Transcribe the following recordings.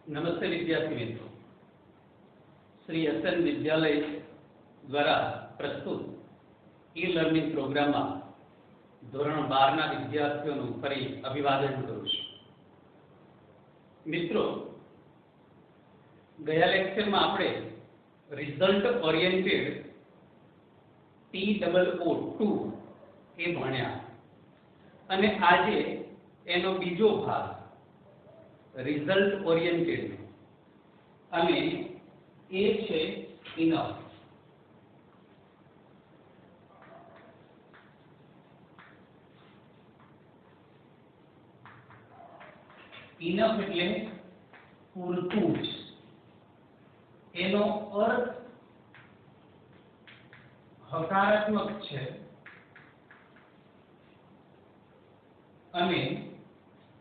नमस्ते विद्यार्थी मित्रों, श्री एसएन विद्यालय द्वारा प्रस्तुत ई लर्निंग प्रोग्राम में धोरण 12 विद्यार्थियों फरी अभिवादन करूँ छूं। मित्रों, गया लेक्चर में आपणे रिजल्ट ओरिएंटेड TOO2 ए भण्या अने आजे एनो बीजो भाग रिजल्ट ओरिएंटेड अने ए छे इनफ। इनफ એટલે પૂરતું જ। એનો અર્થ હકારાત્મક છે અને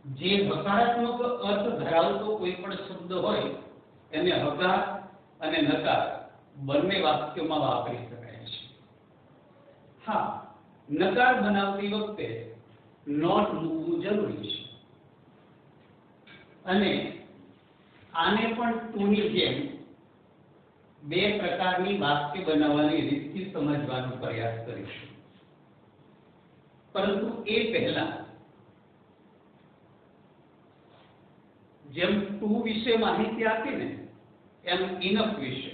જે હકારાત્મક अर्थ ધરાવતો કોઈ પણ શબ્દ હોય એને હકાર અને નકાર બંને વાક્યોમાં વાપરી શકાય છે। હા, નકાર બનાવતી વખતે નોટ મૂકવું જરૂરી છે અને આને પણ ટુની જેમ બે પ્રકારની વાક્ય બનાવવાની રીતથી સમજવાનો પ્રયાસ કરીશું। પરંતુ એ પહેલા જેમ ટુ વિશે માહિતી આપી ને એમ ઇનફ વિશે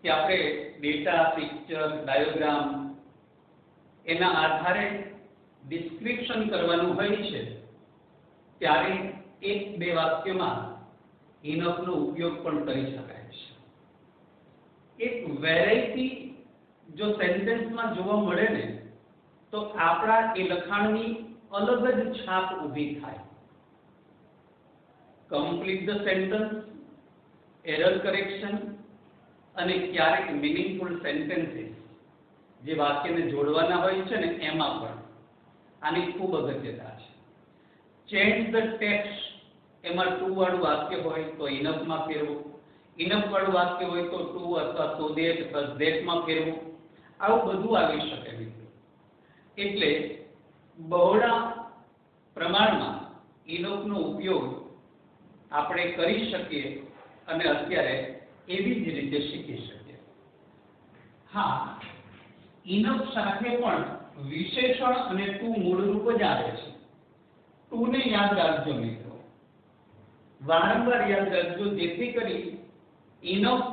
કે આપણે ડેટા, પિક્ચર, ડાયાગ્રામ એના આધારે ડિસ્ક્રિપ્શન કરવાનું હોય છે ત્યારે એક બે વાક્યમાં ઇનફનો ઉપયોગ પણ કરી શકાય છે। એક વેરાયટી જો સેન્ટેન્સમાં જોવા મળે ને તો આપણા એ લખાણની અલગ જ છાપ ઊભી થાય। Complete the sentence, error correction અને ક્યારેક મીનિંગફુલ સેન્ટેન્સીસ જે વાક્યને જોડવાના હોય છે ને એમાં પણ આની ખૂબ અગત્યતા છે। ચેન્જ ધ ટેક્સ્ટ એમાં ટુ વાળું વાક્ય હોય તો ઇનફમાં ફેરવું, ઇનફ વાળું વાક્ય હોય તો ટુ અથવા સો ધેટ પ્લસ ધેટમાં ફેરવું, આવું બધું આવી શકે મિત્રો। એટલે બહોળા પ્રમાણમાં ઇનફનો ઉપયોગ આપણે કરી શકીએ અને અત્યારે એવી જ રીતે શીખી શકીએ। હા, ઇનફ સાથે પણ વિશેષણ અને ટુ મૂળરૂપ જ આવે છે। ટુ ને યાદ રાખજો મિત્રો, વારંવાર યાદ રાખજો, જેથી કરી ઇનફ,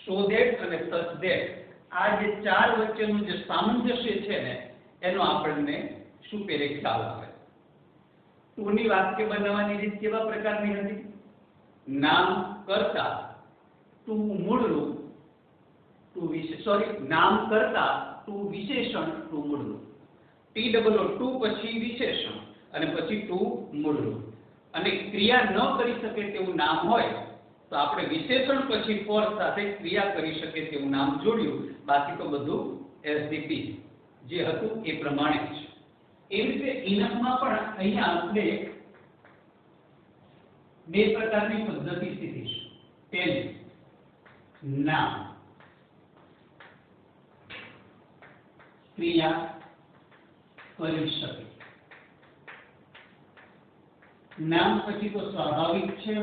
સો ધેટ અને સચ ધેટ આ જે ચાર વચ્ચેનું જે સામંજસ્ય છે ને એનો આપણને સુપેરે ખ્યાલ આવે। ટુ ની વાક્ય બનાવવાની રીત કેવા પ્રકારની હતી? નામ કરતા ટુ મૂળરૂપ, નામ કરતા ટુ વિશેષણ, ટુ મૂળરૂપ, TOO પછી વિશેષણ અને પછી ટુ મૂળરૂપ। અને ક્રિયા ન કરી શકે તેવું નામ હોય તો આપણે વિશેષણ પછી ફોર સાથે ક્રિયા કરી શકે તેવું નામ જોડ્યું, બાકી તો બધું SDP જે હતું એ પ્રમાણે છે। એ રીતે ઇનફમાં પણ અહીંયા આપણે બે પ્રકારની પદ્ધતિ શીખીશું। પહેલી, નામ, ક્રિયા કરી શકે। નામ પછી તો સ્વાભાવિક છે,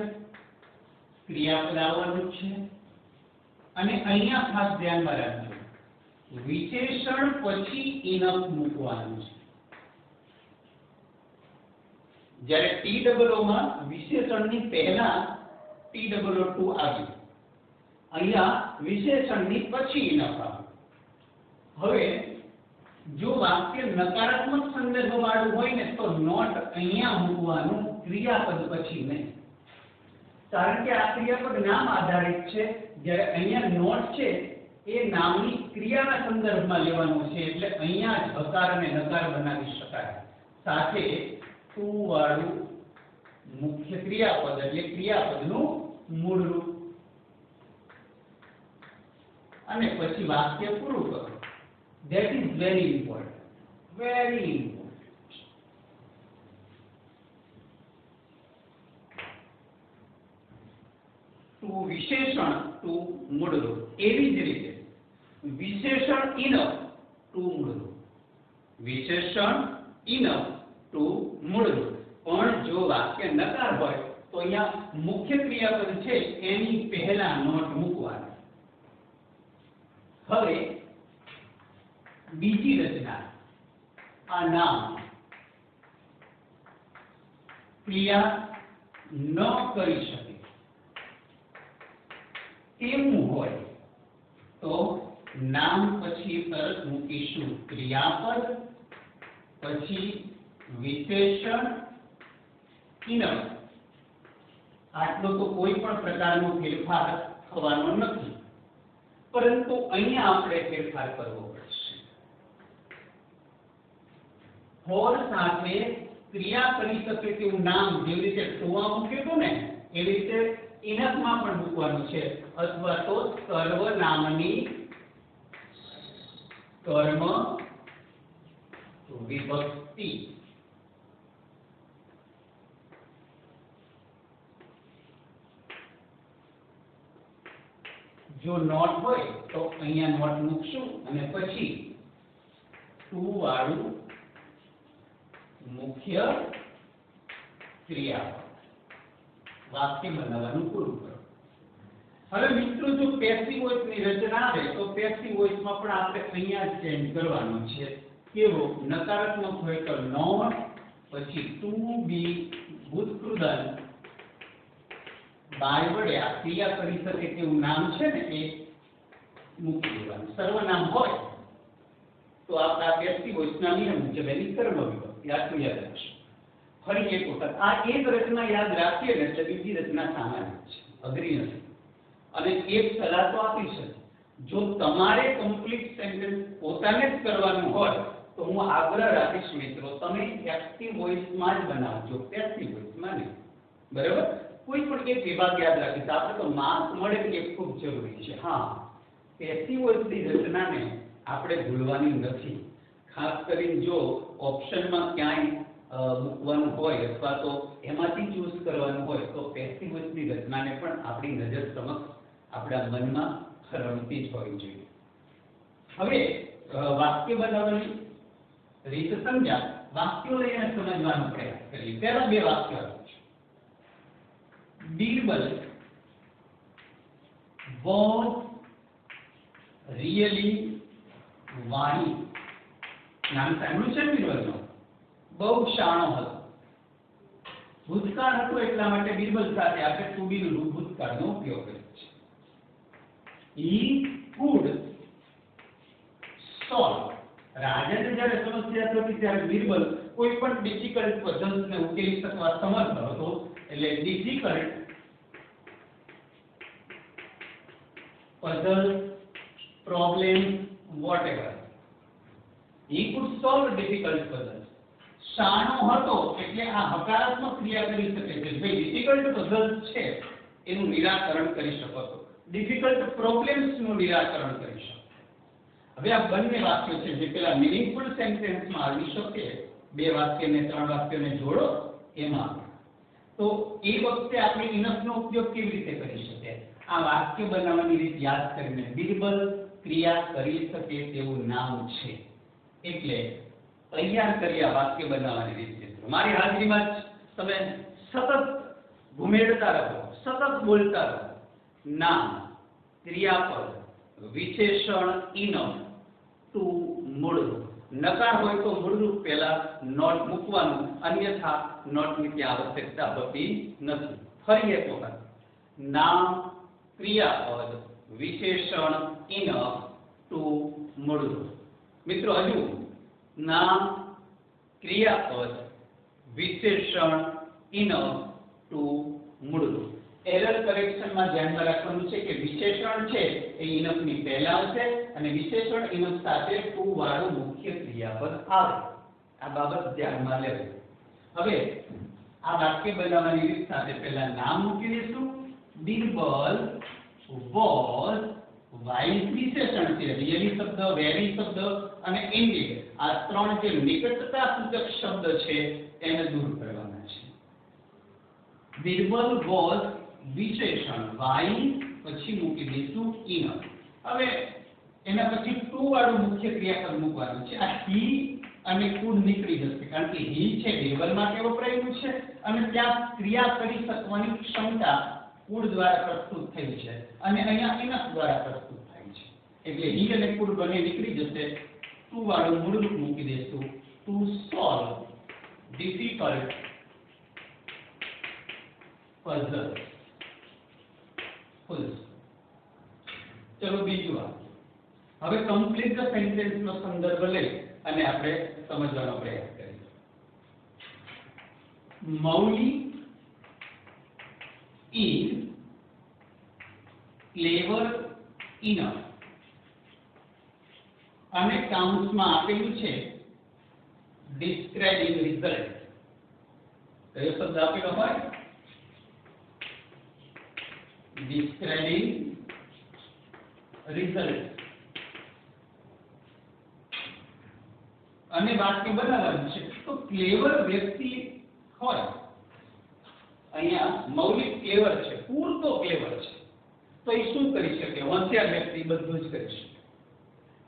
ક્રિયાપદ આવવાનું છે અને અહીંયા ખાસ ધ્યાનમાં રાખજો, વિશેષણ પછી ઇનફ મૂકવાનું છે। જ્યારે TOO માં વિશેષણની પહેલા TOO2 આવ્યું, અહીંયા વિશેષણની પછી ઇનફ આવ્યું। હવે જો વાક્ય નકારાત્મક સંદર્ભ વાળું હોય ને તો નોટ અહીંયા મૂકવાનું, ક્રિયાપદ પછી નહીં, કારણ કે આ ક્રિયાપદ નામ આધારિત છે, જ્યારે અહીંયા નોટ છે એ નામની ક્રિયાના સંદર્ભમાં લેવાનું છે, એટલે અહીંયા જ હકાર અને નકાર બનાવી શકાય। સાથે ટુ વાળું મુખ્ય ક્રિયાપદ એટલે ક્રિયાપદનું મૂળ રૂપ અને પછી વાક્ય પૂરું કરો। That is very important, very important। Too વિશેષણ ટુ મૂળરૂપ, એવી જ રીતે વિશેષણ ઇનફ ટુ મૂળરૂપ, વિશેષણ ઇનફ ટુ મૂળરૂપ। પણ જો વાક્ય નકાર હોય તો અહીંયા મુખ્ય ક્રિયાપદ છે એની પહેલા નોટ મૂકવાની. હવે બીજી રચના, આ નામ ક્રિયા ન કરી શકે એવું હોય તો નામ પછી તરત મૂકીશું ક્રિયાપદ, પછી વિશેષણ, ઇનફ. આટલો તો કોઈ પણ પ્રકારનો ફેરફાર થવાનો નથી, પરંતુ અહીંયા આપણે ફેરફાર કરવો પડશે. ફોર સાથે ક્રિયા કરી શકે તેવું નામ જેવી રીતે ટુવા મૂક્યું હતું ને એવી રીતે ઇનફમાં પણ મૂકવાનું છે, અથવા તો સર્વનામની કર્મ વિભક્તિ. જો નોટ હોય તો અહીંયા નોટ મૂકશું અને પછી ટુ વાળું મુખ્ય ક્રિયાપદ વાક્ય બનાવવાનું પૂરું કરો. હવે મિત્રો જો પેસિવ વોઇસ ની રચના આવે તો પેસિવ વોઇસ માં પણ આપણે અહીંયા ચેન્જ કરવાનો છે. કેવો? નકારાત્મક હોય તો નોટ, પછી ટુ બી ભૂતકૃદન બાય વડે આ ક્રિયા કરી શકે તેવું નામ છે ને એ મૂકી દેવાનું. સર્વનામ હોય તો આપણા પેસિવ વોઇસ ના નિયમ મુજબ એની કર્મ વિભક્તિ આટલું યાદ રાખશું. ફરી એક વખત આ એક રચના યાદ રાખીએ ને એટલે બીજી રચના સામાન્ય છે, અઘરી નથી. અને એક સલાહ તો આપી છે, જો તમારે કમ્પ્લીટ સેન્ટેન્સ પોતાને જ કરવાનું હોય તો હું આગ્રહ રાખીશ મિત્રો, તમે એક્ટિવ વોઇસમાં જ બનાવજો, પેસિવ વોઇસમાં નહીં. બરાબર? કોઈ પણ એક વિભાગ યાદ રાખીશ, આપણે તો માર્ક મળે એ ખૂબ જરૂરી છે. હા, પેસિવ વોઇસની રચનાને આપણે ભૂલવાની નથી. ખાસ કરીને જો ઓપ્શનમાં ક્યાંય મૂકવાનું હોય અથવા તો એમાંથી ચૂઝ કરવાનું હોય તો પેસિવ વોઇસની રચનાને પણ આપણી નજર સમક્ષ આપણા મનમાં રમતી જ હોવી જોઈએ. હવે વાક્ય બનાવવાની રીત સમજ્યા, વાક્યો લઈને સમજવાનો પ્રયાસ કરીએ. પહેલા બે વાક્યો છે. બીરબલ was really વાણી. નામ સાંભળ્યું છે બીરબલનું? બહુ શાણો હતો. ભૂતકાળ હતો એટલા માટે બીરબલ સાથે આપણે ટુ બી નું ભૂતકાળનો ઉપયોગ કર્યો છે. he could solve. રાજાને જ્યારે સમસ્યા થતી ત્યારે બીરબલ કોઈ પણ ડિફિકલ્ટ પઝલ્સને ઉકેલી શકવા સમર્થ હતો. એટલે difficult puzzle, problem, whatever. He could solve difficult puzzles. શાણો હતો એટલે આ હકારાત્મક ક્રિયા કરી શકે છે. ભાઈ ડિફિકલ્ટ પઝલ્સ છે એનું નિરાકરણ કરી શકો છો, ડિફિકલ્ટ પ્રોબ્લેમ્સ નું નિરાકરણ કરી શકો. હવે આ બંને વાક્યો છે જે પેલા મીનિંગફુલ સેન્ટેન્સમાં આવી શકે. બે વાક્યને ત્રણ વાક્યોને જોડો એમાં તો એ વખતે આપણે ઇનફનો ઉપયોગ કેવી રીતે કરી શકીએ? આ વાક્ય બનાવવાની રીત યાદ કરીને બીરબલ ક્રિયા કરી શકે તેવું નામ છે એટલે તૈયાર કર્યા વાક્ય બનાવવાની રીત. મિત્રો મારી હાજરીમાં તમે સતત ઘુમેડતા રહો, સતત બોલતા રહો. નામ, ક્રિયાપદ, વિશેષણ, ઇનફ, ટુ મૂળરૂપ. નકાર હોય તો મૂળરૂપ પહેલા નોટ મૂકવાનું, અન્યથા નોટની ત્યાં આવશ્યકતા હોતી નથી. ફરી એક વખત નામ, ક્રિયાપદ, વિશેષણ, ઇનફ, ટુ મૂળરૂપ. મિત્રો હજુ નામ, ક્રિયાપદ, વિશેષણ, ઇનફ, ટુ મૂળરૂપ. એરર કરેક્શનમાં ધ્યાનમાં રાખવાનું છે કે વિશેષણ છે એ ઇનફ ની પહેલા આવશે અને વિશેષણ ઇનફ સાથે ટુ વાળું મુખ્ય ક્રિયાપદ આવે. આ બાબત ધ્યાનમાં લેવી. હવે આ વાક્ય બનાવવાની રીત સાથે પહેલા નામ મૂકી દઈશું. બીરબલ was વાઇસ વિશેષણ છે. રિયલી શબ્દ, વેરી શબ્દ અને ઇન્ડીડ આ ત્રણ જે નિકટતા સૂચક શબ્દ છે એને દૂર કરવાના છે. બીરબલ was વિશેષણ વાઇસ પછી મૂકી દઈશું ઇનફ. હવે એના પછી ટુ વાળું મુખ્ય ક્રિયાપદ મૂકવાનું છે. આ he અને could નીકળી જશે કારણ કે he છે બીરબલ માટે વપરાયેલું છે અને ત્યાં ક્રિયા કરી શકવાની ક્ષમતા કુળ દ્વારા પ્રસ્તુત થઈ છે અને અહીંયા ઇનફ દ્વારા પ્રસ્તુત થાય છે એટલે ઈ અને કુળ બંને નીકળી જશે ટુ વાળું મૂળરૂપ મૂકી દેશું ટુ સોલ્વ ડિફિકલ્ટ પઝલ ફૂલ. ચલો બીજું વાક્ય હવે કમ્પ્લીટ ધ સેન્ટેન્સ નો સંદર્ભ લઈ અને આપણે સમજવાનો પ્રયાસ કરીએ. મૌલી is clever enough અને કાઉન્સમાં આપેલું છે describing result. કયો શબ્દ આપેલો હોય? describing result. અને વાક્ય બનાવવાનું છે તો ક્લેવર વ્યક્તિ હોય અહીંયા મૌલિક ક્લેવર છે પૂરતો ક્લેવર છે તો એ શું કરી શકે? હોશિયાર વ્યક્તિ બધું જ કરી શકે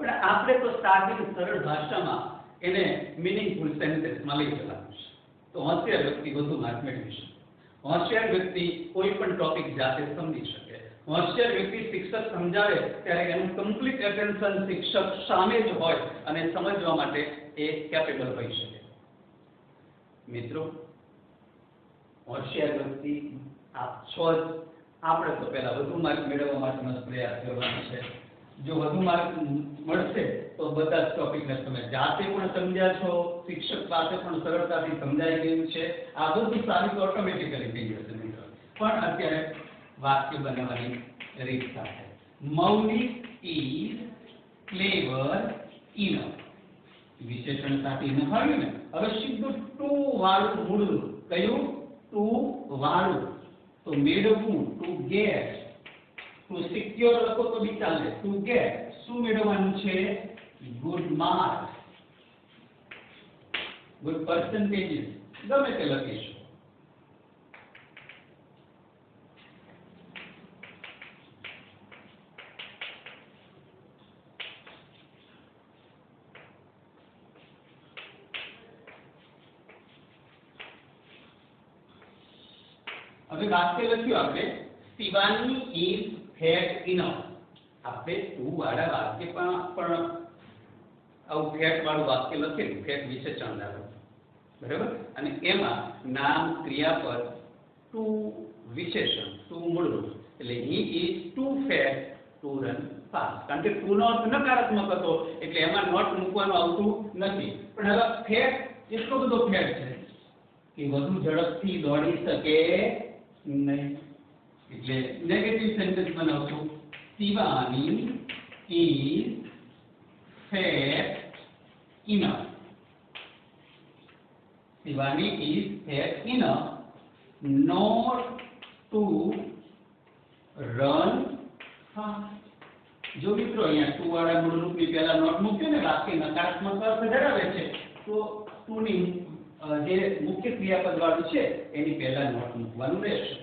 પણ આપણે તો સાદી સરળ ભાષામાં એને મીનિંગફુલ સેન્ટેન્સમાં લઈ જવાનું છે તો હોશિયાર વ્યક્તિ વધુ માર્ક મેળવી શકે. હોશિયાર વ્યક્તિ કોઈ પણ ટોપિક જાતે સમજી શકે. હોશિયાર વ્યક્તિ શિક્ષક સમજાવે ત્યારે એનું કમ્પ્લીટ એટેન્શન શિક્ષક સામે જ હોય અને સમજવા માટે એ કેપેબલ હોઈ શકે. મિત્રો હોશિયાર વ્યક્તિ આપ છો જ. આપણે તો પહેલા વધુ માર્ક મેળવવા માટેનો પ્રયાસ કરવાનો છે. જો વધુ માર્ક મળશે તો બધા જ ટોપિકને તમે જાતે પણ સમજ્યા છો, શિક્ષક પાસે પણ સરળતાથી સમજાઈ ગયું છે. આ બધું સારું તો ઓટોમેટિકલી થઈ જશે મિત્રો. પણ અત્યારે વાક્ય બનાવવાની રીત સાથે મૌલિક ઇઝ ક્લેવર ઇનફ વિશેષણ સાથે ઇનફ આવ્યું ને. હવે સીધું ટુ વાળું મૂળનું કયું? ટુ વાળું. તો મેળવવું ટુ ગેટ. ટુ સિક્યોર લખો તો બી ચાલે. ટુ ગેટ શું મેળવવાનું છે? ગુડ માર્ક, ગુડ પર્સન્ટેજીસ, ગમે તે લખીશું. હવે વાક્ય લખ્યું આપણે શિવાની ઇઝ ફેટ ઇનફ. આપણે ટુ વાળા વાક્ય પણ આવું ફેટ વાળું વાક્ય લખેલું, ફેટ વિશેષણ લાવ્યું બરાબર. અને એમાં નામ ક્રિયાપદ ટુ વિશેષણ ટુ મૂળરૂપ એટલે he is too fat to run fast. કારણ કે ટુ નો અર્થ નકારાત્મક હતો એટલે એમાં નોટ મૂકવાનું આવતું નથી. પણ હવે ફેટ એટલો બધો ફેટ છે કે વધુ ઝડપથી દોડી શકે નહીં એટલે નેગેટિવ સેન્ટેન્સ બનાવશું. Shivani is fat enough. Shivani is fat enough not to run fast. જો મિત્રો અહીંયા ટુ વાળા મૂળરૂપની પહેલા નોટ મૂક્યો ને વાક્ય નકારાત્મક અર્થ ધરાવે છે તો ટુ ની જે મુખ્ય ક્રિયાપદ વાળું છે એની પહેલા નોટ મૂકવાનું રહેશે.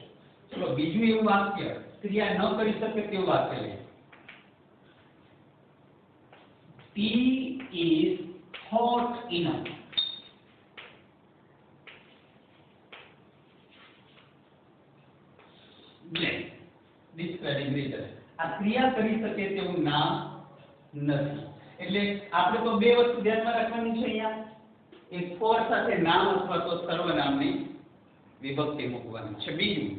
ચલો બીજું એવું વાક્ય ક્રિયા ન કરી શકે તેવું વાક્ય લે. T is hot enough. Describing reason. આ ક્રિયા કરી શકે તેવું નામ નથી. એટલે આપણે તો બે વસ્તુ ધ્યાનમાં રાખવાની છે અહીંયા. એક ફોર સાથે નામ અથવા તો સર્વનામની વિભક્તિ મૂકવાની છે. બીજું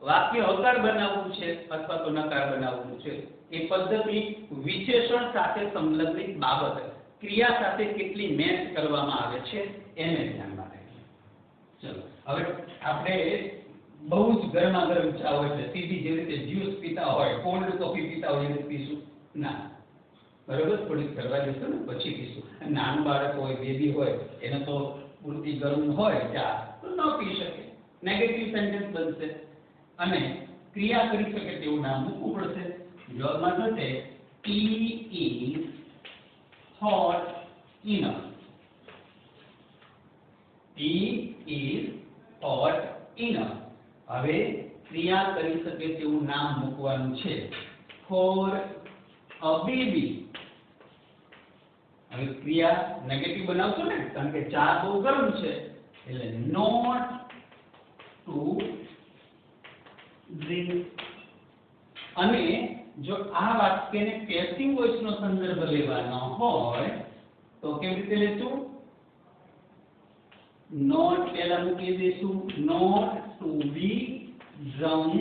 વાક્ય હકાર બનાવવું છે અથવા તો નકાર બનાવવું છે એ પદ્ધતિ વિશેષણ સાથે સંલગ્નિત બાબત ક્રિયા સાથે કેટલી મેચ કરવામાં આવે છે એને ધ્યાનમાં રાખીએ. ચલો હવે આપણે બહુ જ ગરમા ગરમ ચા હોય છે સીધી જે રીતે જ્યુસ પીતા હોય, કોલ્ડ કોફી પીતા હોય એ પીશું ના. બરોબર, થોડીક કરવા જશું ને પછી પીશું. નાનું બાળક હોય, બેબી હોય એને તો પૂરતી ગરમ હોય ચા તો ન પી શકે. નેગેટિવ સેન્ટેન્સ બનશે અને ક્રિયા કરી શકે તેવું નામ મૂકવું પડશે. જવાબમાં થશે T is hot enough. T is hot enough. હવે ક્રિયા કરી શકે તેવું નામ મૂકવાનું છે ફોર અ બેબી. હવે ક્રિયા નેગેટિવ બનાવશો ને કારણ કે ચા બહુ ગરમ છે એટલે નોટ ટુ ડ્રિંક. અને જો આ વાક્યને પેસિવ વોઇસનો સંદર્ભ લેવાનો હોય તો કેવી રીતે લેશું? નોટ પહેલા મૂકી દઈશું, not to be drunk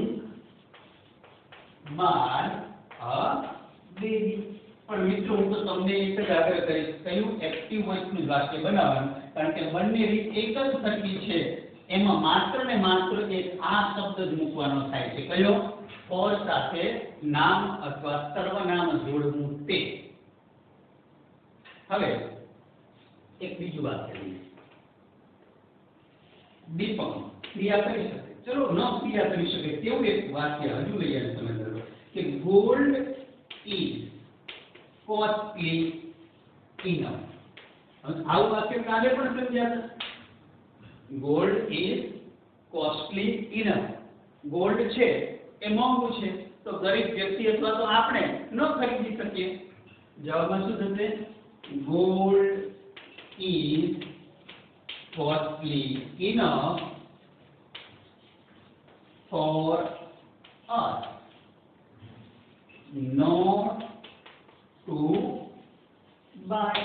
by a baby. પણ મિત્રો હું તો તમને એક જ આગ્રહ કરીશ, કયું એક્ટિવ વોઇસનું વાક્ય બનાવવાનું, કારણ કે બંને રીત એક જ સરખી છે. એમાં માત્ર ને માત્ર એક આ શબ્દ જ મૂકવાનો થાય છે. કયો? ફોર સાથે નામ અથવા સર્વનામ જોડવું તે. હવે એક બીજું વાક્ય લઈએ. દીપક ક્રિયા કરી શકે, ચલો ન ક્રિયા કરી શકે તેવું એક વાક્ય હજુ લઈએ તમે બરોબર કે ગોલ્ડ ઇઝ કોસ્ટલી ઇનફ. આવું વાક્ય કાલે પણ સમજ્યા હતા. Gold is costly enough. Gold છે એ મોંઘું છે, તો ગરીબ વ્યક્તિ અથવા તો આપણે ન ખરીદી શકીએ. જવાબમાં શું થશે? Gold is costly enough for us not to buy.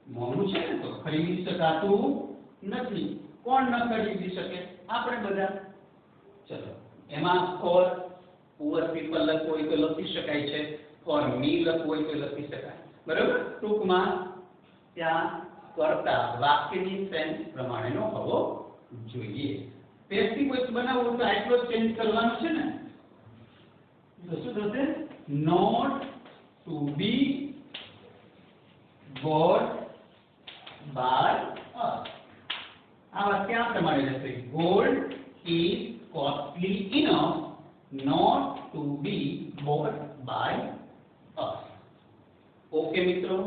મોંઘું છે ને તો ખરીદી શકાતું નથી. કોણ ન ખરીદી શકે? આપણે બધા. ચલો એમાં ફોર પુઅર પીપલ લખવું હોય તો લખી શકાય છે, ફોર મી લખવું હોય તો લખી શકાય. બરાબર? ટૂંકમાં ત્યાં કરતા વાક્યની સેન્સ પ્રમાણેનો હોવો જોઈએ. પેસિવ વોઇસ બનાવવું તો આટલો જ ચેન્જ કરવાનો છે ને. તો શું થશે? Not to be bought by us. આ વાક્ય આ પ્રમાણે રહેશે. Gold is costly enough not to be bought by us. Okay મિત્રો,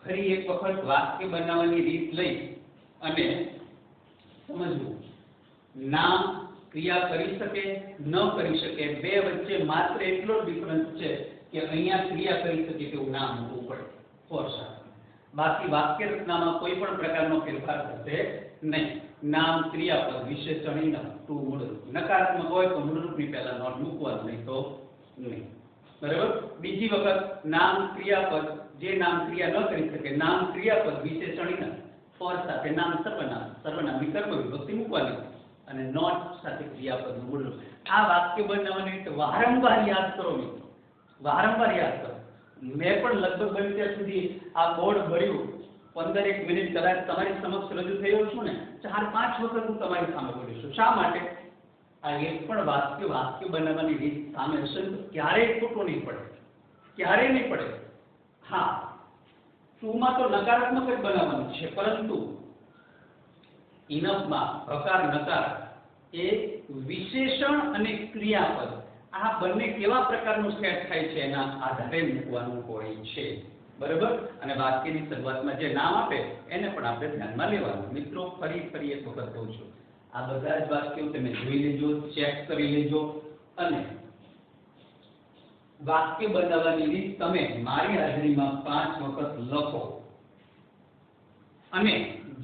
ફરી એક વખત વાક્ય બનાવવાની રીત લઈ અને સમજવું. નામ ક્રિયા કરી શકે ન કરી શકે, બે વચ્ચે માત્ર એટલો ડિફરન્સ છે કે અહીંયા ક્રિયા કરી શકે તેવું નામ મૂકવું પડે ફોર સાથે. બાકી વાક્ય રચનામાં કોઈ પણ પ્રકારનો ફેરફાર થશે નહીં. નામ ક્રિયાપદ વિશેષણ ઇનફ ટુ મૂળરૂપ. નકારાત્મક હોય તો મૂળરૂપની પહેલા નોટ મૂકવાનું, નહીં તો નહીં. બરાબર? બીજી વખત નામ ક્રિયાપદ, જે નામ ક્રિયા ન કરી શકે, નામ ક્રિયાપદ વિશેષણ ઇનફ ફોર સાથે નામ સર્વનામ, સર્વનામની કર્મ વિભક્તિ મૂકવાની અને નોટ સાથે ક્રિયાપદનું મૂળરૂપ. આ વાક્ય બનાવવાની રીત વારંવાર યાદ કરો મિત્રો, વારંવાર યાદ કરો. મેં પણ લગભગ બને ત્યાં સુધી આ બોર્ડ ભર્યું 15 મિનિટ કદાચ તમારી સમક્ષ રજૂ થયો છું ને, 4-5 વખત હું તમારી સામે બોલું છું. શા માટે? આ એક પણ વાક્ય બનાવવાની રીત સામે હશે તો ક્યારેય ખોટું નહીં પડે, ક્યારેય નહીં પડે. હા, ટુમાં તો નકારાત્મક જ બનાવવાનું છે, પરંતુ ઇનફમાં હકાર નકાર એ વિશેષણ અને ક્રિયાપદ આ બંને કેવા પ્રકારનું સેટ થાય છે એના આધારે મૂકવાનું હોય છે. બરાબર? અને વાક્યની શરૂઆતમાં જે નામ આપે એને પણ આપણે ધ્યાનમાં લેવાનું. મિત્રો ફરી એક વખત કહું છું, આ બધા જ વાક્યો તમે જોઈ લેજો, ચેક કરી લેજો અને વાક્ય બનાવવાની રીત તમે મારી હાજરીમાં 5 વખત લખો અને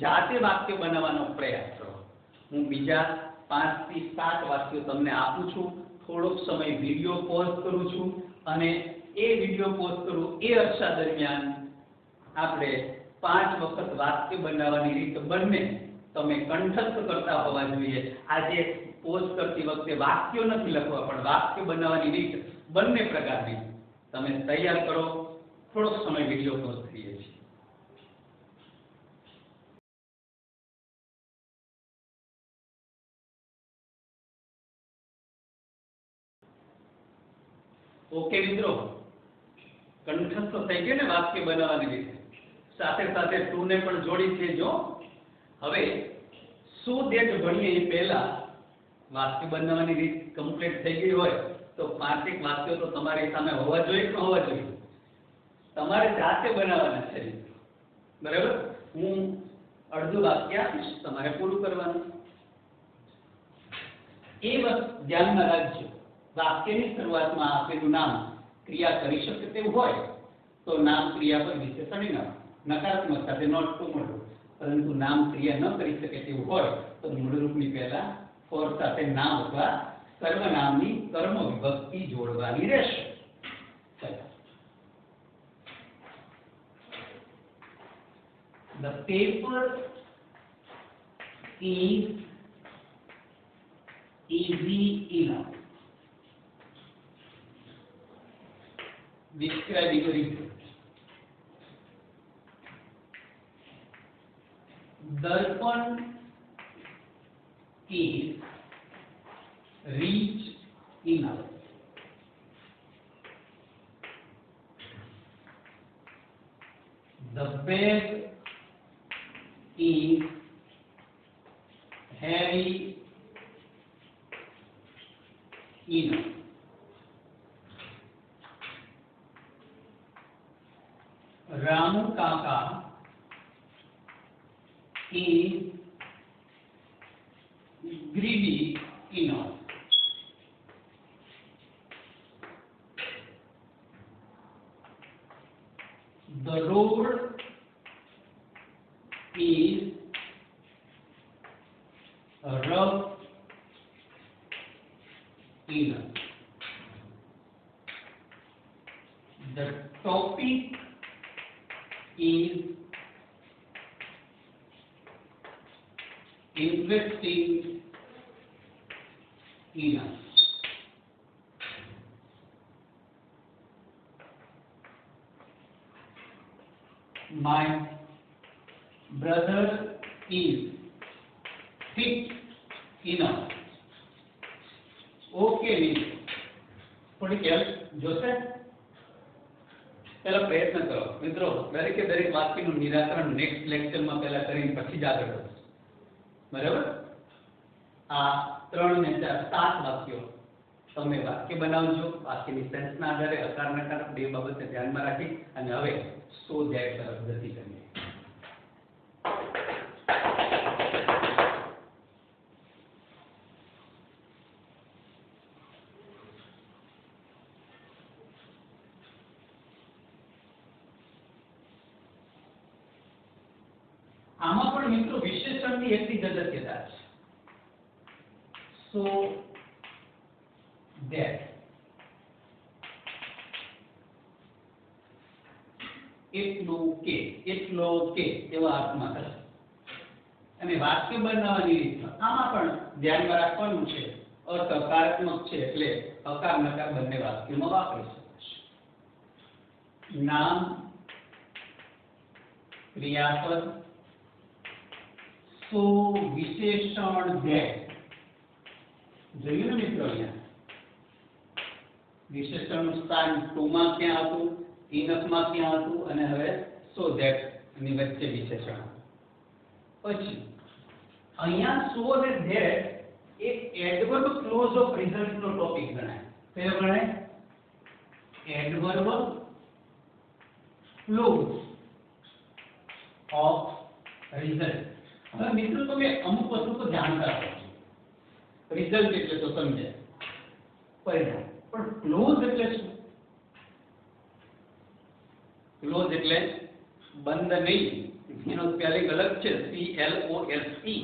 જાતે વાક્ય બનાવવાનો પ્રયાસ કરો. હું બીજા 5 થી 7 વાક્યો તમને આપું છું. થોડોક સમય વિડિયો પોઝ કરું છું અને એ વિડિયો પોઝ કરું એ અરસા દરમિયાન આપણે 5 વખત વાક્ય બનાવવાની રીત બંને તમે કંઠસ્થ કરતા હોવા જોઈએ. આજે પોઝ કરતી વખતે વાક્યો નથી લખવા, પણ વાક્ય બનાવવાની રીત બંને પ્રકારની તમે તૈયાર કરો. થોડોક સમય વિડિયો પોઝ કરીએ છીએ. ઓકે મિત્રો, કંઠસ્થ થઈ ગયું ને વાક્ય બનાવવાની રીત? સાથે સાથે ટુ ને પણ જોડી દેજો. હવે શું દેટ ભણીએ એ પહેલા વાક્ય બનાવવાની રીત કમ્પ્લીટ થઈ ગઈ હોય તો 5 વાક્યો તો તમારી સામે હોવા જોઈએ કે ન હોવા જોઈએ? તમારે જાતે બનાવવાના છે. બરાબર? હું અડધું વાક્ય આપીશ, તમારે પૂરું કરવાનું. એ વસ્તુ ધ્યાનમાં રાખજો, વાક્યની શરૂઆતમાં આપેલું નામ ક્રિયા કરી શકે તેવું હોય તો નામ ક્રિયાપદ વિશેષણ ઇનફ, નકારાત્મક સાથે નોટ ટુ મૂળરૂપ. પરંતુ નામ ક્રિયા ન કરી શકે તેવું હોય તો મૂળરૂપની પહેલા ફોર સાથે નામ અથવા સર્વનામની કર્મ વિભક્તિ જોડવાની રહેશે. The paper is easy enough. Describing a result. Darpan is rich enough. The bag is heavy enough. Ramu Kaka is greedy enough. The road is rough enough. The topic is interesting enough. My brother is fit enough. Okay, થોડી help જોશે? પહેલા પ્રયત્ન કરો મિત્રો, દરેકે દરેક વાક્યનું નિરાકરણ next લેક્ચરમાં પહેલા કરીને પછી જ આગળ વધો. બરાબર? આ 3 ને 4 7 વાક્યો તમે વાક્ય બનાવજો. વાક્યની સેન્સના આધારે અકાર નકાર બે બાબતને ધ્યાનમાં રાખી અને હવે સો ધેટ તરફ ગતિ કરીએ. આમાં પણ મિત્રો વિશેષણની એટલી જ અગત્યતા છે. સો ધેટ એટલો કે એવા અર્થમાં થશે. અને વાક્ય બનાવવાની રીતમાં આમાં પણ ધ્યાનમાં રાખવાનું છે, અર્થ હકારાત્મક છે એટલે હકાર નકાર બંને વાક્યમાં વાપરી શકાશે. નામ, ક્રિયાપદ, સો વિશેષણ ધેટ. જોયું ને મિત્રો, અહીંયા વિશેષણનું સ્થાન ટુ માં ક્યાં હતું, ઇનફ માં ક્યાં હતું અને હવે સો ધેટ ની વચ્ચે વિશેષણ. પછી અહીંયા સો અને ધેટ એક એડવર્બ ક્લોઝ ઓફ રિઝલ્ટ નો ટોપિક ગણાય. કયો ગણાય? Adverb clause of result. હવે મિત્રો તમે અમુક વસ્તુ તો જાણતા હો. રિઝલ્ટ એટલે તો સમજે પરિણામ, પણ ક્લોઝ એટલે શું? ક્લોઝ એટલે બંધ નહીં. એનો સ્પેલિંગ અલગ છે, CLOSE.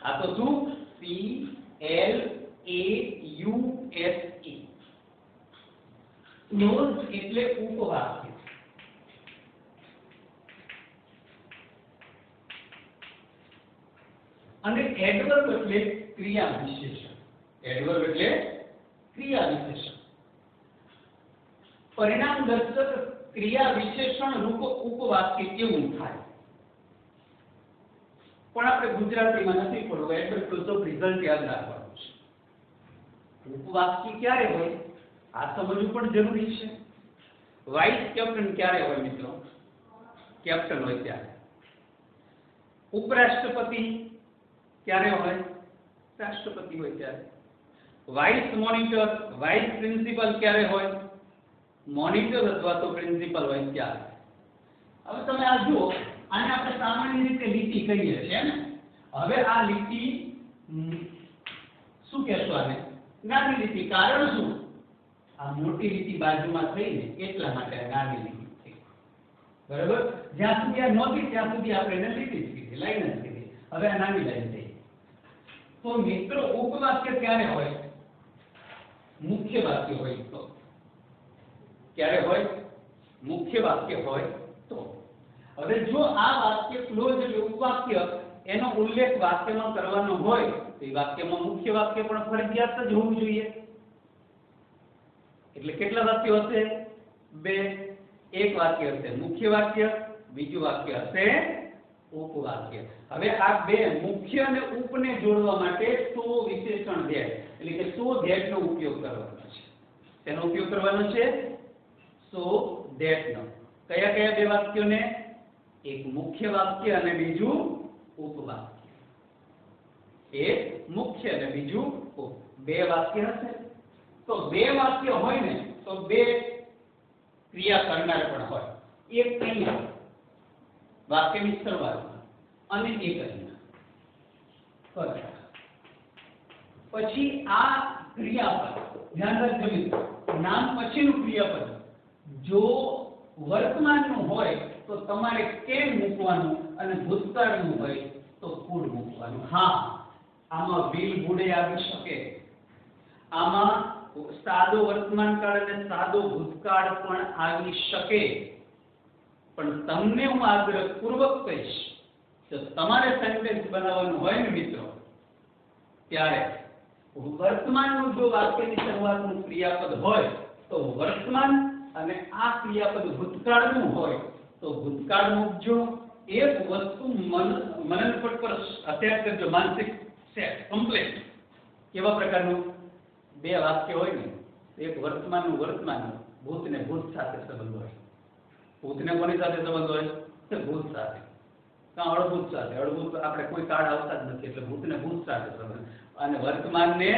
આ તો શું? CLAUSE. ક્લોઝ એટલે ઉપવાક્ય. અને એડવર્બ એટલે ક્રિયા વિશેષણ. એડવર્બ એટલે ક્રિયા વિશેષણ. પરિણામ દર્શક ક્રિયા વિશેષણ રૂપ ઉપવાક્ય કેવું થાય? પણ આપણે ગુજરાતીમાં નથી પડવું. એડવર્બ ક્લોઝ ઓફ રિઝલ્ટ યાદ રાખવાનું છે. ઉપવાક્ય ક્યારે હોય આ સમજવું પણ જરૂરી છે. વાઇસ કેપ્ટન ક્યારે હોય મિત્રો? કેપ્ટન હોય ત્યારે. ઉપરાષ્ટ્રપતિ ક્યારે હોય? રાષ્ટ્રપતિ હોય ત્યારે. વાઇસ મોનિટર, વાઇસ પ્રિન્સિપલ ક્યારે હોય? મોનિટર અથવા તો પ્રિન્સિપલ હોય ત્યારે. હવે તમે આ જુઓ, આને આપણે સામાન્ય રીતે લીટી કહીએ છીએ ને. હવે આ લીટી શું કહેશું આને? નાની લીટી. કારણ શું? આ મોટી લીટી બાજુમાં થઈને એટલા માટે નાની લીટી થઈ. બરાબર? જ્યાં સુધી આ નહોતી ત્યાં સુધી આપણે એને લીટી જ કીધી. સીધી લાઈન જ સીધી. હવે આ નાની લાઈન થઈ. તો મિત્રો ઉપવાક્ય ક્યારે હોય? મુખ્ય વાક્ય હોય તો. ક્યારે હોય? મુખ્ય વાક્ય હોય તો. હવે જો આ વાક્ય ક્લોઝ એટલે ઉપવાક્ય એનો ઉલ્લેખ વાક્યમાં કરવાનો હોય તો એ વાક્યમાં મુખ્ય વાક્ય પણ ફરજિયાત જ હોવું જોઈએ. એટલે કેટલા વાક્યો હશે? બે. એક વાક્ય હશે મુખ્ય વાક્ય, બીજું વાક્ય હશે ઉપવાક્ય. હવે આ બે મુખ્ય અને ઉપને જોડવા માટે સો વિશેષણ ધ્યેય એટલે કે સો ધ્યેયનો ઉપયોગ કરવાનો છે. તેનો ઉપયોગ કરવાનો છે સો ધ્યેયનો. કયા કયા બે વાક્યોને? એક મુખ્ય વાક્ય અને બીજું ઉપવાક્ય. એક મુખ્ય અને બીજું બે વાક્ય હશે. તો બે વાક્ય હોય ને તો બે ક્રિયા કરનાર પણ હોય. એક અહીંયા વાક્યની શરૂઆતમાં અને એક અહીંયા કરતા. પછી આ ક્રિયાપદ ધ્યાન રાખજો મિત્રો, નામ પછીનું ક્રિયાપદ જો વર્તમાનનું હોય તો તમારે કેન મૂકવાનું અને ભૂતકાળનું હોય તો કુડ મૂકવાનું. હા, આમાં વિલ વુડ આવી શકે, આમાં સાદો વર્તમાન કાળ અને સાદો ભૂતકાળ પણ આવી શકે. પણ તમને હું આગ્રહપૂર્વક કહીશ તો તમારે સેન્ટેન્સ બનાવવાનું હોય ને મિત્રો ત્યારે વર્તમાનનું જો વાક્યની શરૂઆતનું ક્રિયાપદ હોય તો વર્તમાન અને આ ક્રિયાપદ ભૂતકાળનું હોય તો ભૂતકાળ મૂકજો. એક વસ્તુ મનનપટ પર અત્યાર કરજો, માનસિક સેટ કમ્પ્લીટ. કેવા પ્રકારનું? બે વાક્ય હોય ને એક વર્તમાનનું વર્તમાન, ભૂતને ભૂત સાથે સંબંધ હોય. ભૂતને કોની સાથે સંબંધ હોય? તો ભૂત સાથે. કાં અડભૂત સાથે. અડભૂત આપણે કોઈ કાળ આવતા જ નથી એટલે ભૂતને ભૂત સાથે સંબંધ, અને વર્તમાનને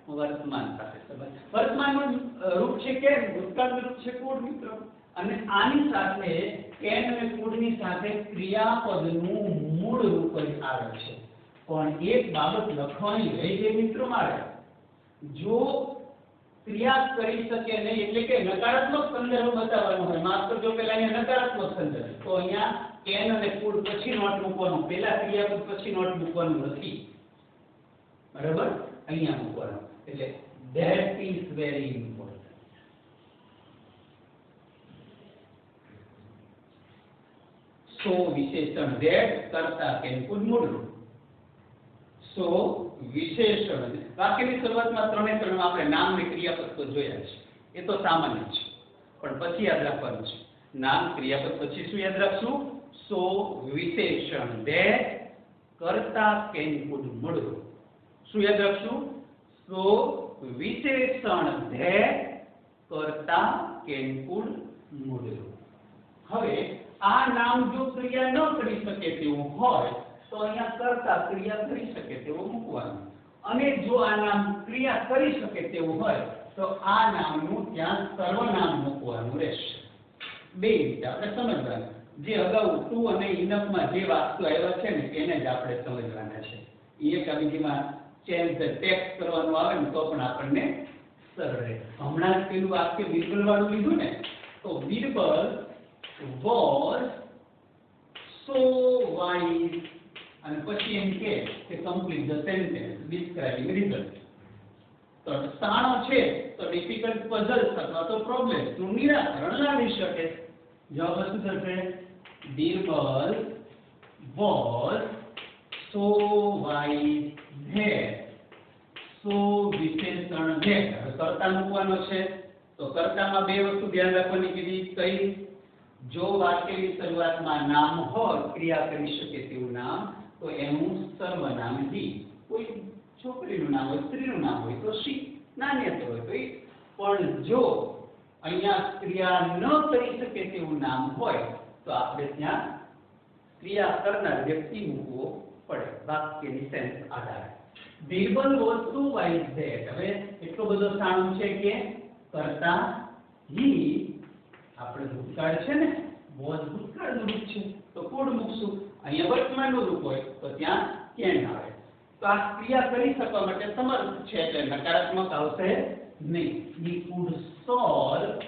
વર્તમાન સાથે સંબંધ. વર્તમાનનું રૂપ છે કે ભૂતકાળનું રૂપ છે કુડ મિત્રો. અને આની સાથે કેન અને કુડની સાથે ક્રિયાપદનું મૂળ રૂપ જ આવે છે. પણ એક બાબત લખવાની રહી ગઈ મિત્રો મારે, જો ક્રિયા કરી શકે નહીં એટલે કે નકારાત્મક સંદર્ભ બતાવવાનો હોય, માફ કરજો પેલા અહીંયા નકારાત્મક સંદર્ભ, તો અહીંયા કેન અને કુડ પછી નોટ મૂકવાનું, પેલા ક્રિયાપદ પછી નોટ મૂકવાનું નથી. બરાબર? અહીંયા મૂકવાનું. એટલે that is very important. સો વિશેષણ that કરતા કેન કુડ મૂળ. સો વિશેષણ વાક્યની શરૂઆતમાં ત્રણ આપણે નામ અને ક્રિયાપદ તો જોયા છે, એ તો સામાન્ય છે. પણ પછી યાદ રાખવાનું છે નામ ક્રિયાપદ પછી શું યાદ રાખશું? સો વિશેષણ that કરતા કેન કુડ મૂળ. શું યાદ રાખશું? સો વિશેષણ that કરતા કેન કુડ મૂળ. હવે આ નામ જો ક્રિયા ન કરી શકે તેવું હોય તો અહીંયા કરતા ક્રિયા કરી શકે તેવું મૂકવાનું, અને જો આ નામ ક્રિયા કરી શકે તેવું હોય તો આ નામનું ત્યાં સર્વનામ મૂકવાનું રહેશે. બે રીતે આપણે સમજવાનું. જે અગાઉ ટુ અને ઇનફમાં જે વાક્યો આવ્યા છે ને એને જ આપણે સમજવાના છે. એક બીજીમાં ચેન્જ ધ ટેક્સ્ટ કરવાનું આવે ને તો પણ આપણને સરળ રહે. હમણાં જ પેલું વાક્ય બિરબલ વાળું લીધું ને, તો બિરબલ was so wise અને પછી એમ કે complete the sentence describing result. તો સાણો છે તો ડિફિકલ્ટ પઝલ્સ અથવા તો પ્રોબ્લેમ્સ નું નિરાકરણ લાવી શકે. જવાબ શું થશે? Birbal was so wise that. so વિશેષણ that. કર્તા મૂકવાનો છે તો કર્તામાં બે વસ્તુ ધ્યાન રાખવાની કીધી. કઈ? જો વાક્યની શરૂઆતમાં નામ હોય, ક્રિયા કરી શકે તેવું નામ, તો એનું સર્વનામ હી. કોઈ છોકરીનું નામ હોય, સ્ત્રીનું નામ હોય તો શી, નાન્યતા હોય તો ઈ. પણ જો અહીંયા ક્રિયા ન કરી શકે તેવું નામ હોય તો આપણે ત્યાં ક્રિયા કરનાર વ્યક્તિ મૂકવો પડે વાક્યની સેન્સ આધારે. Birbal was so wise that. હવે એટલો બધો સાણું છે કે કરતા હી આપણે ભૂતકાળ છે ને, was ભૂતકાળનું રૂપ છે તો કુડ મૂકશું. અહીંયા વર્તમાનનું રૂપ હોય તો ત્યાં કેન આવે. તો આ ક્રિયા કરી શકવા માટે સમર્થ છે એટલે નકારાત્મક આવશે નહીં. he could solve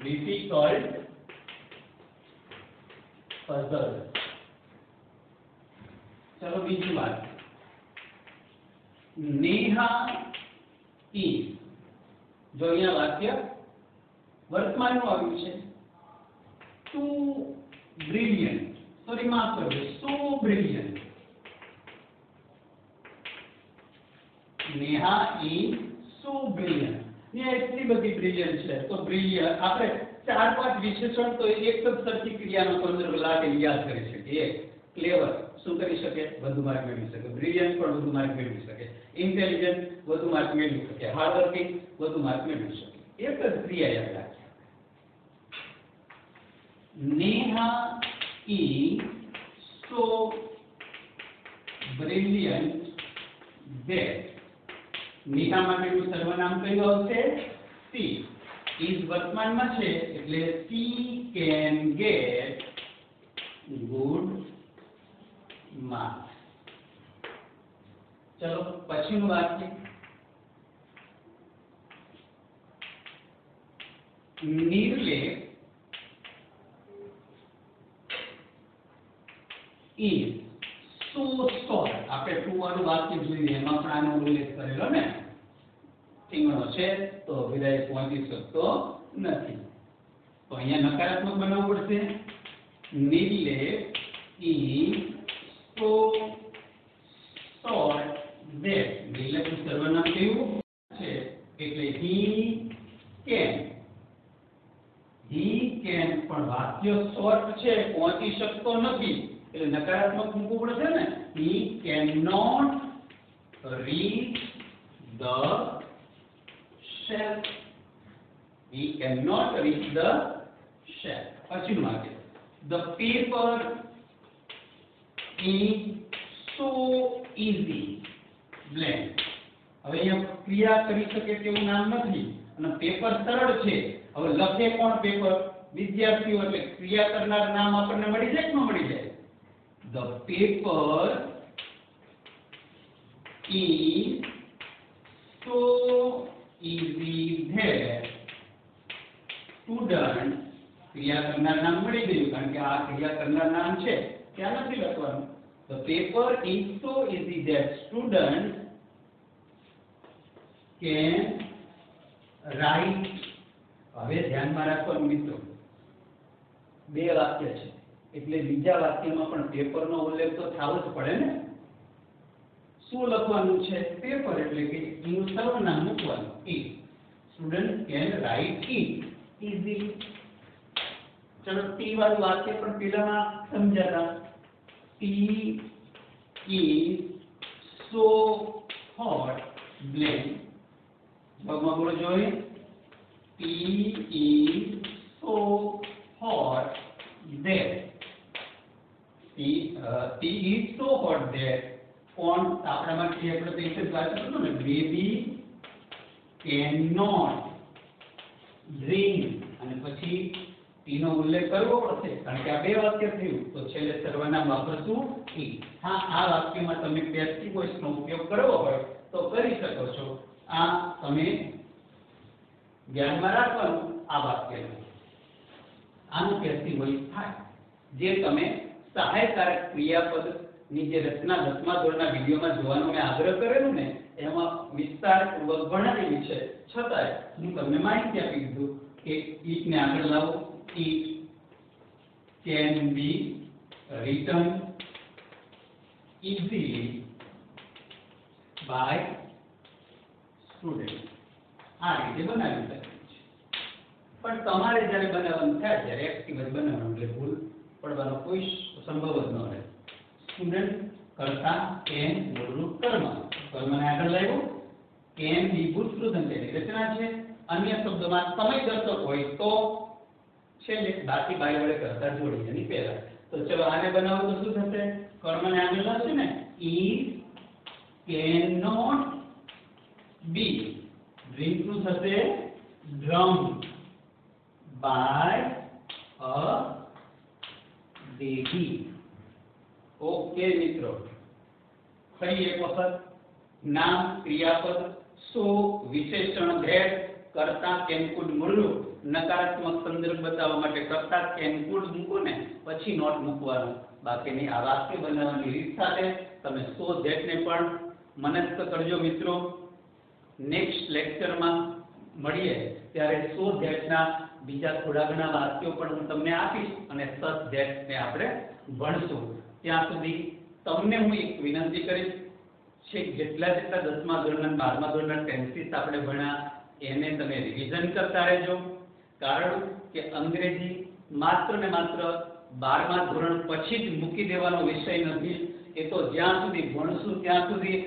difficult puzzles. ચલો બીજી વાત, નેહા ઇઝ, જો અહીંયા વાક્ય વર્તમાનનું આવ્યું છે, ટુ બ્રિલિયન્ટ, સોરી માફ કરજો, so brilliant. Neha is so brilliant. ને એટલી બધી બ્રિલિયન્ટ છે તો બ્રિલિયન્ટ આપણે 4-5 વિશેષણ તો એક જ સરખી ક્રિયાનો સંદર્ભ લાવીને યાદ કરી શકીએ. એક ક્લેવર શું કરી શકે, વધુ માર્ક મેળવી શકે. બ્રિલિયન્ટ પણ વધુ માર્ક મેળવી શકે. ઇન્ટેલિજન્ટ વધુ માર્ક મેળવી શકે. હાર્ડ વર્કિંગ વધુ માર્ક મેળવી શકે. એક જ ક્રિયા યાદ રાખીએ. Neha is so brilliant that, Neha માટેનું સર્વનામ કયું આવશે? સી. ઇઝ વર્તમાનમાં છે એટલે C can get good marks. ચલો પછીનું વાક્ય, નિર્લેપ ઇઝ સો સોર્ટ. આપણે ટુ વાળું વાક્ય જોઈએ એમાં પણ આનો ઉલ્લેખ કરેલો ને, ઠીંગણો છે તો વિદાય પહોંચી શકતો નથી, તો અહીંયા નકારાત્મક બનાવવું પડશે. નિર્લેપ ઇઝ સો સોર્ટ that, નિર્લેપનું સર્વનામ કેવું છે એટલે he can પણ વાક્ય શોર્ટ છે, પહોંચી શકતો નથી એટલે નકારાત્મક મૂકવું પડશે ને. he cannot reach the shelf. he cannot reach the shelf. પછીનું વાક્ય, the paper is so easy blank. હવે અહીંયા ક્રિયા કરી શકે તેવું નામ નથી અને પેપર સરળ છે. હવે લખે કોણ પેપર? વિદ્યાર્થીઓ, એટલે ક્રિયા કરનાર નામ આપણને મળી જાય કે ન મળી જાય? The paper is so easy that student, ક્રિયા કરનાર નામ મળી ગયું કારણ કે આ ક્રિયા કરનાર નામ છે, ત્યાં નથી લખવાનું. The paper is so easy that student can write. હવે ધ્યાનમાં રાખવાનું મિત્રો, બે વાક્ય છે એટલે બીજા વાક્યમાં પણ પેપરનો ઉલ્લેખ તો થવો જ પડે ને. શું લખવાનું છે? પેપર એટલે કે એનું સર્વનામ મૂકવાનું. It. Student can write it easily. ચલો ટી વાળું વાક્ય પણ પેલામાં સમજાતા. Tea is so hot blank. જવાબમાં બોલો જોઈએ. Tea is so hot that, tea is so hot that, કોણ આપણા માટે આપણે તો એક જ વાત કરતો ને, બેબી cannot drink અને પછી ટી નો ઉલ્લેખ કરવો પડશે કારણ કે આ બે વાક્ય થયું તો છેલ્લે સર્વનામ વાપરશું ઈ. હા, આ વાક્યમાં તમે પેસિવ વોઇસ નો ઉપયોગ કરવો હોય તો કરી શકો છો. આ તમે ધ્યાનમાં રાખવાનું. આ વાક્યનું આનું પેસિવ વોઇસ થાય. જે તમે સહાયકારક ક્રિયાપદ ની જે રચના 10મા ધોરણના વિડિયોમાં જોવાનો મેં આગ્રહ કરેલું ને એમાં વિસ્તારપૂર્વક ભણાવેલી છે, છતાંય હું તમને માહિતી આપી દીધું કે ઈટ ને આગળ લાવો. It can be written easily by student. આ રીતે બનાવી શકાય છે. પણ તમારે જ્યારે બનાવવાનું થાય ત્યારે એક્ટિવ જ બનાવવાનું એટલે ભૂલ પડવાનો કોઈ સંભવ જ ન રહે. સ્ટુડન્ટ કરતા કેન મૂળરૂપ કર્મ, કર્મને આગળ લાવ્યો. કેન ની ભૂતકૃદંત એની રચના છે. અન્ય શબ્દોમાં સમય દર્શક હોય તો છેલ્લે બાકી બાય વડે કરતા જોડી એની પહેલા. તો ચલો આને બનાવો તો શું થશે? કર્મને આગળ લાવશે ને. is cannot be, drink નું થશે drunk by a baby. Okay મિત્રો, ફરી એક વખત નામ, ક્રિયાપદ, સો, વિશેષણ that, કરતા કેન કુડ મૂળરૂપ, નકારાત્મક સંદર્ભ બતાવવા માટે કરતા કેન કુડ મૂકો ને પછી નોટ મૂકવાનો. બાકીની આ વાક્ય બનાવવાની રીત સાથે તમે સો ધેટને પણ મનસ્થ કરજો મિત્રો. નેક્સ્ટ લેક્ચરમાં મળીએ ત્યારે સો ધેટના બીજા થોડા ઘણા વાક્યો પણ હું તમને આપીશ અને સસ ધેટને આપણે ભણશું. ત્યાં સુધી તમને હું એક વિનંતી કરીશ છે જેટલા 10મા ધોરણના 12મા ધોરણના ટેન્સીસ આપણે ભણ્યા એને તમે રિવિઝન કરતા રહેજો. કારણ કે અંગ્રેજી માત્ર ને માત્ર 12મા ધોરણ પછી જ મૂકી દેવાનો વિષય નથી. એ તો જ્યાં સુધી ભણશું ત્યાં સુધી,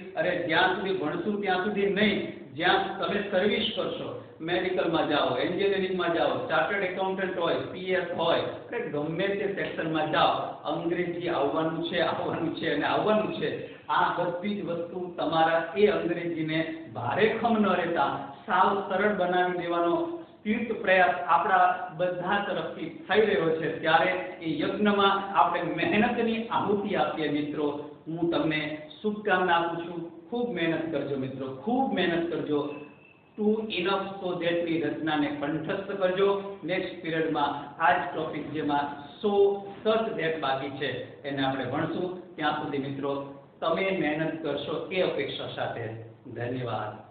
જ્યાં સુધી ભણશું ત્યાં સુધી નહીં, જ્યાં તમે સર્વિસ કરશો, મેડિકલમાં જાઓ, એન્જિનિયરિંગમાં જાઓ, ચાર્ટર્ડ એકાઉન્ટન્ટ હોય, પીએસ હોય, ગમે તે સેક્શનમાં જાઓ, અંગ્રેજી આવવાનું છે અને આવવાનું છે. આ બધી જ વસ્તુ તમારા એ અંગ્રેજીને ભારેખમ ન રહેતા સાવ સરળ બનાવી દેવાનો તીર્થ પ્રયાસ આપણા બધા તરફથી થઈ રહ્યો છે. ત્યારે એ યજ્ઞમાં આપણે મહેનતની આહુતિ આપીએ મિત્રો. હું તમને શુભકામના આપું છું. ખૂબ મહેનત કરજો મિત્રો, ખૂબ મહેનત કરજો. ટુ ઇનફ સો ધેટની રચનાને કંઠસ્થ કરજો. નેક્સ્ટ પીરિયડમાં આ જ ટોપિક જેમાં સો સચ ધેટ બાકી છે એને આપણે ભણશું. ત્યાં સુધી મિત્રો તમે મહેનત કરશો એ અપેક્ષા સાથે. ધન્યવાદ.